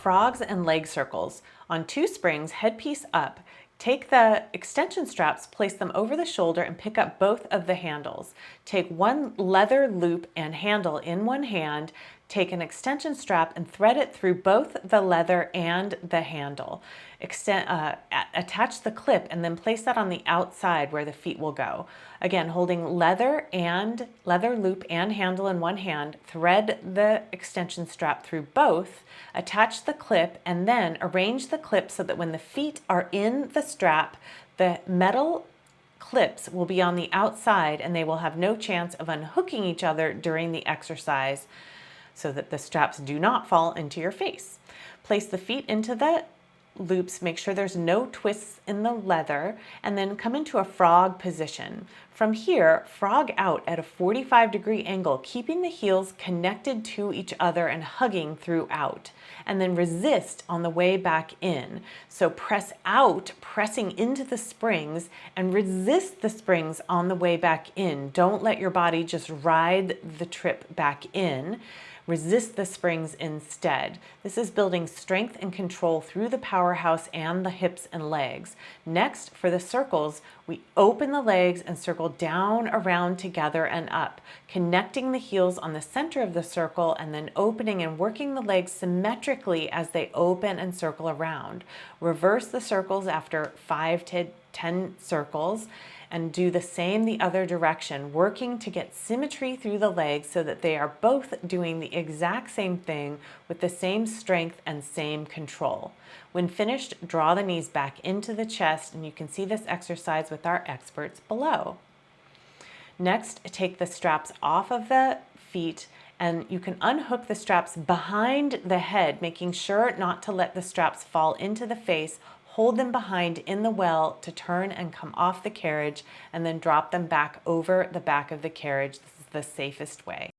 frogs and leg circles. On 2 springs, headpiece up. Take the extension straps, place them over the shoulder, and pick up both of the handles. Take one leather loop and handle in one hand, take an extension strap and thread it through both the leather and the handle. Attach the clip and then place that on the outside where the feet will go. Again, holding leather loop and handle in one hand, thread the extension strap through both, attach the clip, and then arrange the clip so that when the feet are in the strap, the metal clips will be on the outside and they will have no chance of unhooking each other during the exercise so that the straps do not fall into your face. Place the feet into the loops, make sure there's no twists in the leather, and then come into a frog position. From here, frog out at a 45-degree angle, keeping the heels connected to each other and hugging throughout, and then resist on the way back in. So press out, pressing into the springs, and resist the springs on the way back in. Don't let your body just ride the trip back in. Resist the springs instead. This is building strength and control through the powerhouse and the hips and legs. Next, for the circles, we open the legs and circle down, around, together, and up, connecting the heels on the center of the circle and then opening and working the legs symmetrically as they open and circle around. Reverse the circles after 5 to 10 circles and do the same the other direction, working to get symmetry through the legs so that they are both doing the exact same thing with the same strength and same control. When finished, draw the knees back into the chest, and you can see this exercise with our experts below. Next, take the straps off of the feet, and you can unhook the straps behind the head, making sure not to let the straps fall into the face. Hold them behind in the well to turn and come off the carriage, and then drop them back over the back of the carriage. This is the safest way.